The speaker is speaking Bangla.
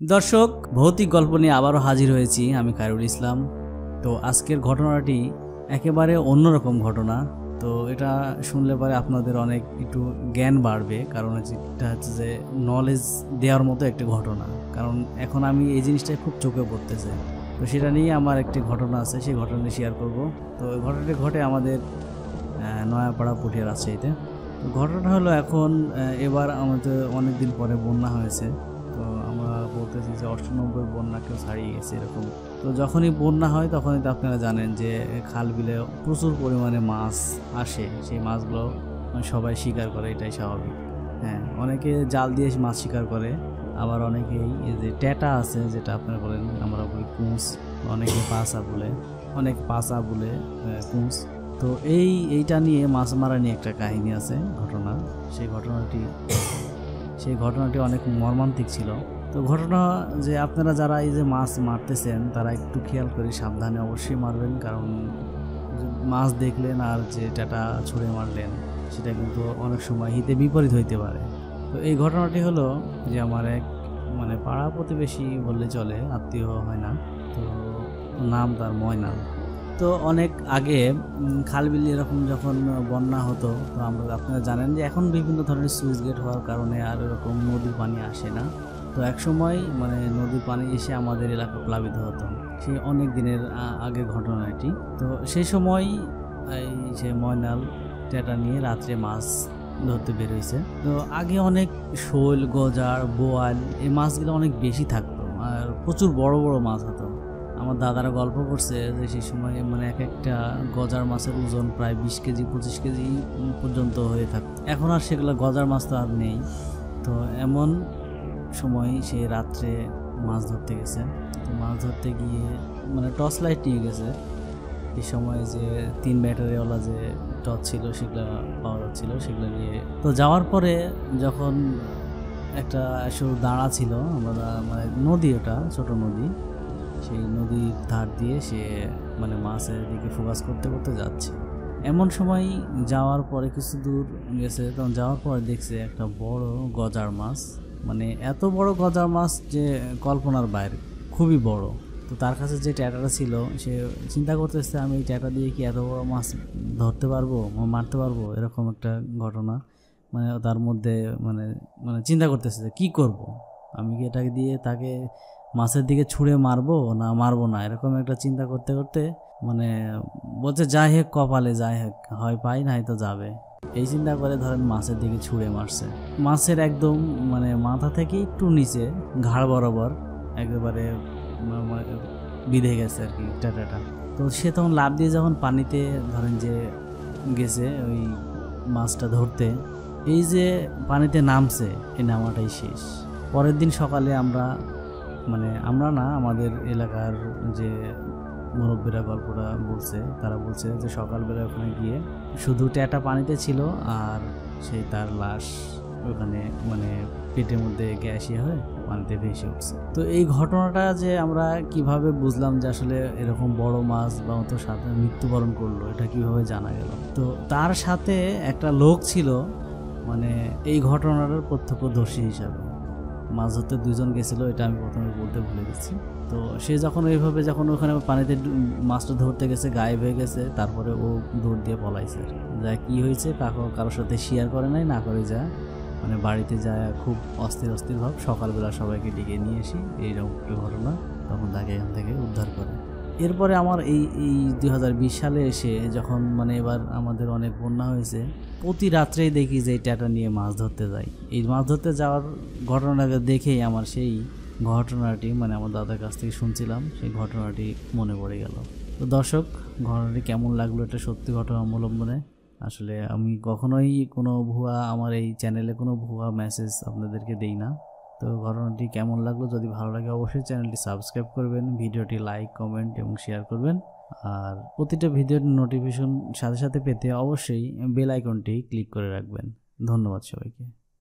দর্শক, ভৌতিক গল্প নিয়ে আবারও হাজির হয়েছি আমি খায়রুল ইসলাম। তো আজকের ঘটনাটি একেবারে অন্যরকম ঘটনা। তো এটা শুনলে পরে আপনাদের অনেক একটু জ্ঞান বাড়বে, কারণ এটা হচ্ছে যে নলেজ দেওয়ার মতো একটি ঘটনা। কারণ এখন আমি এই জিনিসটা খুব চোখে পড়তেছে, তো সেটা নিয়ে আমার একটি ঘটনা আছে, সেই ঘটনাটি শেয়ার করব। তো এই ঘটনাটি ঘটে আমাদের নয়াপাড়া পুঠিয়া রাজশাহীতে। তো ঘটনাটা হলো এখন এবার আমাদের অনেক দিন পরে বন্যা হয়েছে। তো আমরা বলতেছি যে 98 বন্যা কেউ ছাড়িয়ে গেছে এরকম। তো যখনই বন্যা হয় তখনই তো আপনারা জানেন যে খাল বিলে প্রচুর পরিমাণে মাছ আসে, সেই মাছগুলো সবাই শিকার করে, এটাই স্বাভাবিক। হ্যাঁ, অনেকে জাল দিয়ে মাছ শিকার করে, আবার অনেকেই এই যে ট্যাটা আছে যেটা আপনারা বলেন, আমরা বলি কুঁচ, অনেকে পাঁচা বলে, অনেকে পাঁচা বলে কুঁচ। তো এইটা নিয়ে মাছ মারা নিয়ে একটা কাহিনী আছে, ঘটনা। সেই ঘটনাটি অনেক মর্মান্তিক ছিল। তো ঘটনা যে আপনারা যারা এই যে মাছ মারতেছেন তারা একটু খেয়াল করে সাবধানে অবশ্যই মারবেন, কারণ মাছ দেখলেন আর যে টাটা ছুঁড়ে মারলেন সেটা কিন্তু অনেক সময় হিতে বিপরীত হইতে পারে। তো এই ঘটনাটি হলো যে আমার এক পাড়া প্রতিবেশী বললে চলে, আত্মীয় হয় না। তো নাম তার ময়নাল। তো অনেক আগে খালবিল এরকম যখন বন্যা হতো, তো আপনারা জানেন যে এখন বিভিন্ন ধরনের সুইচ গেট হওয়ার কারণে আর এরকম নদীর পানি আসে না। তো এক সময় নদীর পানি এসে আমাদের এলাকা প্লাবিত হতো, সেই অনেক দিনের আগের ঘটনা এটি। তো সেই সময় এই যে ময়নাল ট্যাটা নিয়ে রাত্রে মাছ ধরতে বের হয়েছে। তো আগে অনেক শোল, গজার, বোয়াল এই মাছগুলো অনেক বেশি থাকতো আর প্রচুর বড় বড় মাছ হতো। আমার দাদারা গল্প করছে যে সেই সময় এক একটা গজার মাছের ওজন প্রায় 20 কেজি 25 কেজি পর্যন্ত হয়ে থাকতো। এখন আর সেগুলো গজার মাছ তো আর নেই। তো এমন সময় সে রাত্রে মাছ ধরতে গেছে। তো মাছ ধরতে গিয়ে টর্চ লাইট নিয়ে গেছে। এই সময় যে 3 ব্যাটারিওয়ালা যে টর্চ ছিল সেগুলো পাওয়া যাচ্ছিল, সেগুলো নিয়ে তো যাওয়ার পরে যখন একটা সরু দাঁড়া ছিল, আমরা নদী, ওটা ছোট নদী, সেই নদীর ধার দিয়ে সে মাছের দিকে ফোকাস করতে করতে যাচ্ছে। এমন সময় যাওয়ার পরে কিছু দূর গেছে, তখন যাওয়ার পরে দেখছে একটা বড় গজার মাছ, এত বড় গজার মাছ যে কল্পনার বাইরে, খুবই বড়। তো তার কাছে যে ট্যাটাটা ছিল সে চিন্তা করতেছে আমি এই ট্যাটা দিয়ে কি এত বড় মাছ ধরতে পারবো, মারতে পারবো, এরকম একটা ঘটনা তার মধ্যে চিন্তা করতেছে যে কী করব, আমি কি এটাকে দিয়ে তাকে মাছের দিকে ছুঁড়ে মারবো না মারবো না, এরকম একটা চিন্তা করতে করতে বলছে যাই হোক কপালে যাই হোক, হয় পাই নাই তো যাবে, এই চিন্তা করে ধরেন মাছের দিকে ছুঁড়ে মারছে। মাছের একদম মাথা থেকে একটু নিচে ঘাড় বরাবর একেবারে বিঁধে গেছে আর কি টাটাটা। তো সে তখন লাফ দিয়ে যখন পানিতে ধরেন যে গেছে ওই মাছটা ধরতে, এই যে পানিতে নামছে, এই নামাটাই শেষ। পরের দিন সকালে আমরা না, আমাদের এলাকার যে মুরব্বীরা গল্পটা বলছে, তারা বলছে যে সকালবেলা ওখানে গিয়ে শুধু ট্যাটা পানিতে ছিল আর সেই তার লাশ ওখানে পেটের মধ্যে গ্যাসই হয়ে পানিতে ভেসে উঠছে। তো এই ঘটনাটা যে আমরা কিভাবে বুঝলাম যে আসলে এরকম বড় মাছ বা অত সাথে মৃত্যুবরণ করলো, এটা কিভাবে জানা গেল? তো তার সাথে একটা লোক ছিল এই ঘটনাটার প্রত্যক্ষদর্শী হিসাবে। মাছ ধরতে 2 জন গেছিলো, এটা আমি প্রথমে বলতে ভুলে গেছি। তো সে যখন ওখানে পানিতে মাছটা ধরতে গেছে, গায়েব হয়ে গেছে, তারপরে ও দৌড় দিয়ে পলাইছে। যা কি হয়েছে কারোর সাথে শেয়ার করে নাই, না করে যা বাড়িতে যায় খুব অস্থির ভাব, সকালবেলা সবাইকে ডেকে নিয়ে এসে এইরকম ঘটনা, তখন তাকে এখান থেকে উদ্ধার করে। এরপরে আমার এই 2020 সালে এসে যখন এবার আমাদের অনেক বন্যা হয়েছে, প্রতি রাত্রেই দেখি যে এই ট্যাটা নিয়ে মাছ ধরতে যাই। এই মাছ ধরতে যাওয়ার ঘটনাটা দেখেই আমার সেই ঘটনাটি আমার দাদার কাছ থেকে শুনছিলাম, সেই ঘটনাটি মনে পড়ে গেল। তো দর্শক, ঘটনাটি কেমন লাগলো? এটা সত্যি ঘটনা অবলম্বনে। আসলে আমি কখনোই আমার এই চ্যানেলে কোনো ভুয়া মেসেজ আপনাদেরকে দেই না। তো ঘটনাটি কেমন লাগলো? যদি ভালো লাগে অবশ্যই চ্যানেলটি সাবস্ক্রাইব করবেন, ভিডিওটি লাইক, কমেন্ট এবং শেয়ার করবেন। আর প্রতিটা ভিডিওর নোটিফিকেশন সাথে সাথে পেতে অবশ্যই বেল আইকনটি ক্লিক করে রাখবেন। ধন্যবাদ সবাইকে।